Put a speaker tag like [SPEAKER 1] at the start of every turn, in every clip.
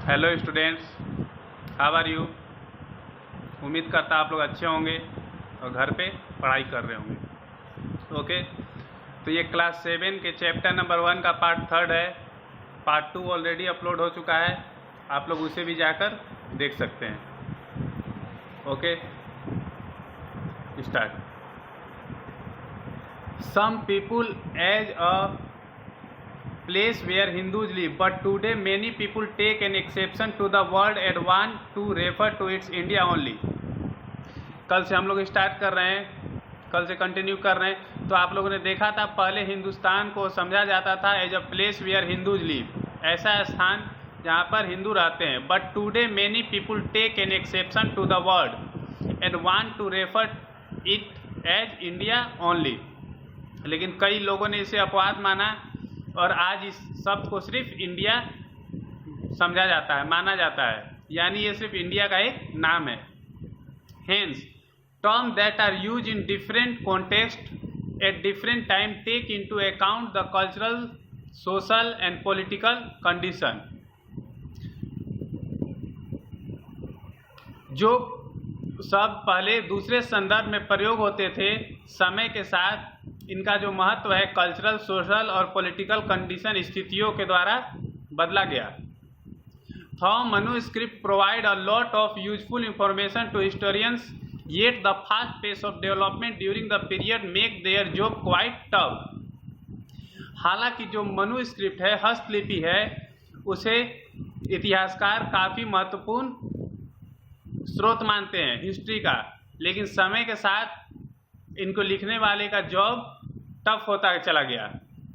[SPEAKER 1] Hello students, how are you. उम्मीद करता आप लोग अच्छे होंगे और घर पे पढ़ाई कर रहे होंगे। ओके, तो ये क्लास 7 के चैप्टर नंबर 1 का पार्ट 3 है। पार्ट 2 ऑलरेडी अपलोड हो चुका है, आप लोग उसे भी जाकर देख सकते हैं। Okay, start. Some people as a place where Hindus live, but today many people take an exception to the word and want to refer to its India only। कल से हम लोग स्टार्ट कर रहे हैं, कल से कंटिन्यू कर रहे हैं। तो आप लोगों ने देखा था पहले हिंदुस्तान को समझा जाता था as a place where Hindus live, ऐसा स्थान जहाँ पर हिंदू रहते हैं। But today many people take an exception to the word and want to refer it as India only. लेकिन कई लोगों ने इसे अपवाद माना और आज इस शब्द को सिर्फ इंडिया समझा जाता है, माना जाता है, यानी ये सिर्फ इंडिया का एक नाम है। Hence, terms that are used in different context at different time take into account the cultural, social and political condition। जो शब्द पहले दूसरे संदर्भ में प्रयोग होते थे, समय के साथ इनका जो महत्व है कल्चरल, सोशल और पॉलिटिकल कंडीशन, स्थितियों के द्वारा बदला गया। Thom manuscript provide a lot of useful information to historians, yet the fast pace of development during the period make their job quite tough। हालांकि जो मनुस्क्रिप्ट है, हस्तलिपि है, उसे इतिहासकार काफ़ी महत्वपूर्ण स्रोत मानते हैं हिस्ट्री का, लेकिन समय के साथ इनको लिखने वाले का जॉब टफ होता चला गया,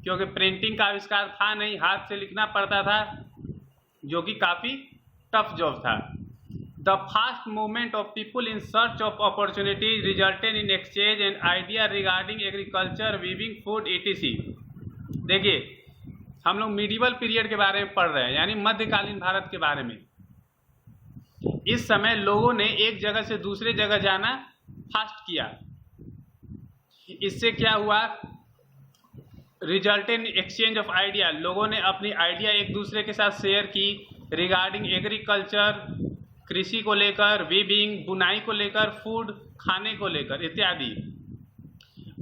[SPEAKER 1] क्योंकि प्रिंटिंग का आविष्कार था नहीं, हाथ से लिखना पड़ता था, जो कि काफ़ी टफ जॉब था। The fast movement of people in search of opportunities resulted in exchange and idea regarding agriculture, weaving, food, etc। देखिए, हम लोग मिडिवल पीरियड के बारे में पढ़ रहे हैं, यानी मध्यकालीन भारत के बारे में। इस समय लोगों ने एक जगह से दूसरे जगह जाना फास्ट किया। इससे क्या हुआ? Result in exchange of idea, लोगों ने अपनी आइडिया एक दूसरे के साथ शेयर की। रिगार्डिंग एग्रीकल्चर, कृषि को लेकर, वीविंग, बुनाई को लेकर, फूड, खाने को लेकर इत्यादि।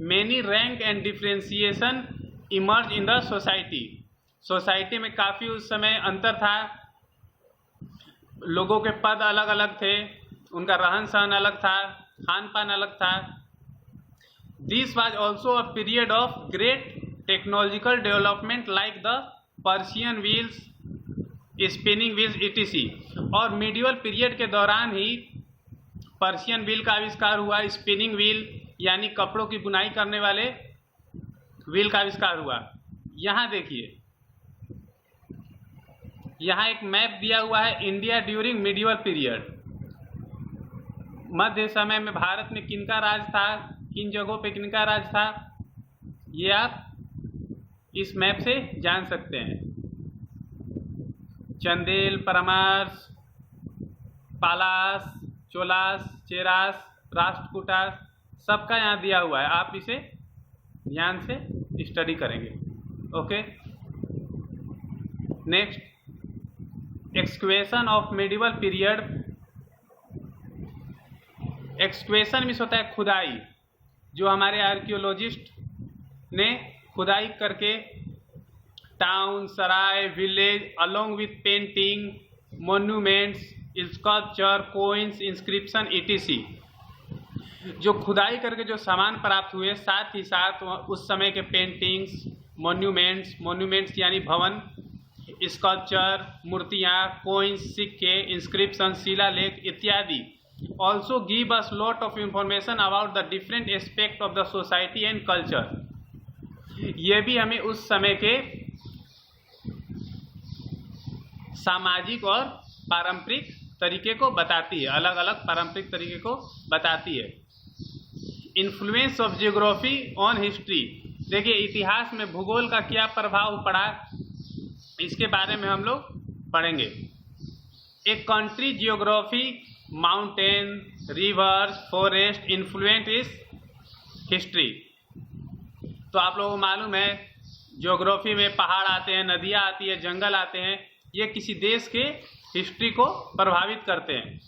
[SPEAKER 1] Many rank and differentiation emerge in the society, society में काफ़ी उस समय अंतर था, लोगों के पद अलग अलग थे, उनका रहन सहन अलग था, खान पान अलग था। This was also a period of great technological development like the Persian wheels, spinning wheels, etc। और मीडिवल पीरियड के दौरान ही पर्शियन व्हील का आविष्कार हुआ, स्पिनिंग व्हील यानी कपड़ों की बुनाई करने वाले व्हील का आविष्कार हुआ। यहाँ देखिए, यहाँ एक मैप दिया हुआ है, इंडिया ड्यूरिंग मिडिवल पीरियड। मध्य समय में भारत में किनका राज था, किन जगहों पे किनका राज था, ये आप इस मैप से जान सकते हैं। चंदेल, परमार्स, पालास, चोलास, चेरास, राष्ट्रकूटास, सबका यहाँ दिया हुआ है, आप इसे ध्यान से स्टडी करेंगे। Okay, next, excavation of medieval period. Excavation means होता है खुदाई, जो हमारे आर्कियोलॉजिस्ट ने खुदाई करके टाउन, सराय, village along with painting, monuments, sculpture, coins, inscription, etc। जो खुदाई करके जो सामान प्राप्त हुए, साथ ही साथ उस समय के पेंटिंग्स, मोन्यूमेंट्स यानी भवन, स्कल्पचर, मूर्तियाँ, कोइंस, सिक्के, इंस्क्रिप्शन, शिलालेख इत्यादि also give us lot of information about the different aspect of the society and culture। ये भी हमें उस समय के सामाजिक और पारंपरिक तरीके को बताती है, अलग अलग पारंपरिक तरीके को बताती है। Influence of geography on history. देखिए, इतिहास में भूगोल का क्या प्रभाव पड़ा, इसके बारे में हम लोग पढ़ेंगे। एक country geography, mountain, reverse, forest influence इस हिस्ट्री। तो आप लोगों को मालूम है, ज्योग्राफी में पहाड़ आते हैं, नदियाँ आती है, जंगल आते हैं, ये किसी देश के हिस्ट्री को प्रभावित करते हैं।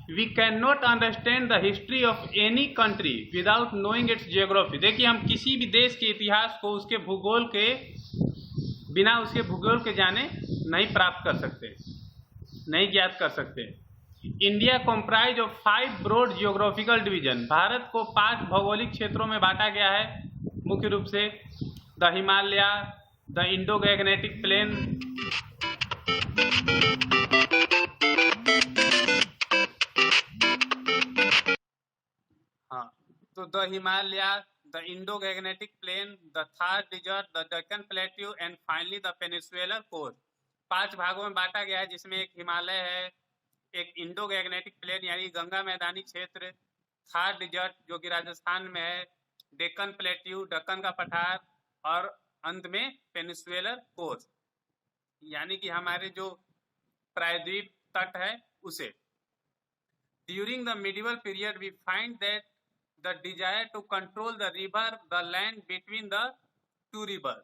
[SPEAKER 1] We can not understand the history of any country without knowing its geography. देखिए, हम किसी भी देश के इतिहास को उसके भूगोल के बिना उसके भूगोल के जाने नहीं प्राप्त कर सकते, नहीं ज्ञात कर सकते। India comprise of 5 broad geographical division. भारत को 5 भौगोलिक क्षेत्रों में बांटा गया है, मुख्य रूप से the Himalaya, the Indo Gangetic plain, हाँ, तो the Himalaya, the Indo Gangetic plain, the Thar desert, the Deccan plateau and finally the peninsular coast. 5 भागों में बांटा गया है, जिसमें एक हिमालय है, एक इंडो गैंगेटिक प्लेन यानी गंगा मैदानी क्षेत्र, थार डिजर्ट जो कि राजस्थान में है, डेक्कन प्लेट्यू दक्कन का पठार, और अंत में पेनिनसुलर कोस्ट यानी कि हमारे जो प्रायद्वीप तट है उसे। During the medieval period we find that the desire to control the river the land between the 2 river.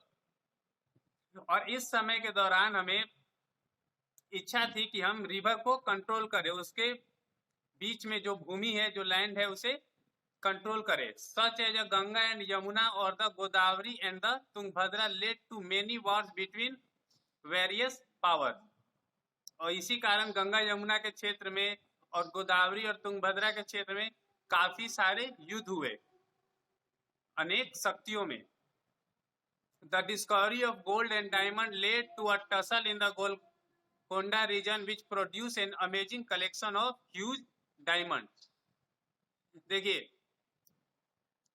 [SPEAKER 1] और इस समय के दौरान हमें इच्छा थी कि हम रिवर को कंट्रोल करें, उसके बीच में जो भूमि है, जो लैंड है, उसे कंट्रोल करें। Such as a Ganga and Yamuna और the Godavari and the Tungabhadra led to many wars between various power. और इसी कारण गंगा यमुना के क्षेत्र में और गोदावरी और तुंगभद्रा के क्षेत्र में काफी सारे युद्ध हुए अनेक शक्तियों में। The discovery of gold and diamond led to a tussle in the Golconda region which produce an amazing collection of huge diamond. देखिए,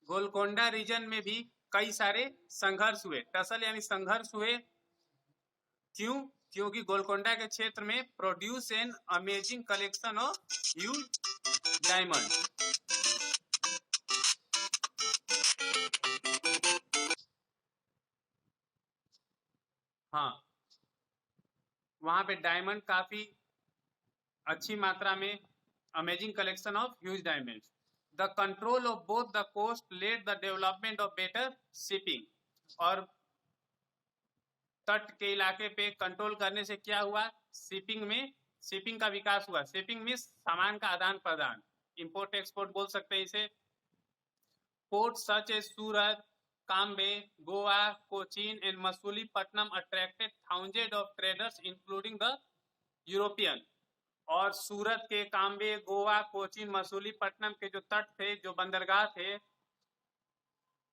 [SPEAKER 1] गोलकोंडा रीजन में भी कई सारे संघर्ष हुए, टसल यानी संघर्ष हुए। क्यों? क्योंकि गोलकोंडा के क्षेत्र में produce an amazing collection of huge diamond. हाँ, वहां पे डायमंड काफी अच्छी मात्रा में, amazing collection of huge diamonds. The control of both the coast led the development of better shipping. और तट के इलाके पे कंट्रोल करने से क्या हुआ? शिपिंग का विकास हुआ। शिपिंग मीन्स सामान का आदान प्रदान, इंपोर्ट एक्सपोर्ट बोल सकते हैं इसे। Port such as Surat, Cambay, Goa, Cochin and Masulipatnam attracted thousand of traders including the European. और सूरत के, काम्बे, गोवा, कोचीन, मसूलीपट्टनम के जो तट थे, जो बंदरगाह थे,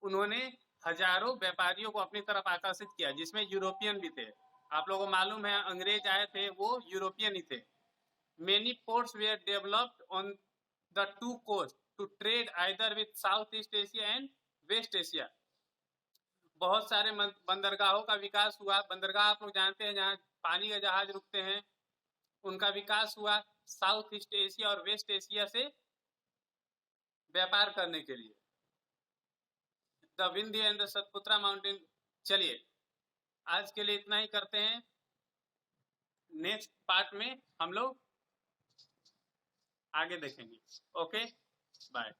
[SPEAKER 1] उन्होंने हजारों व्यापारियों को अपनी तरफ आकर्षित किया, जिसमें यूरोपियन भी थे। आप लोगों को मालूम है, अंग्रेज आए थे वो यूरोपियन ही थे। Many ports were developed on the 2 coast to trade either with South east Asia and West Asia. बहुत सारे बंदरगाहों का विकास हुआ। बंदरगाह आप लोग जानते हैं, जहाँ पानी के जहाज रुकते हैं, उनका विकास हुआ साउथ ईस्ट एशिया और वेस्ट एशिया से व्यापार करने के लिए। The Vindhya and the Satpura mountain. चलिए, आज के लिए इतना ही करते हैं। नेक्स्ट पार्ट में हम लोग आगे देखेंगे। Okay, bye.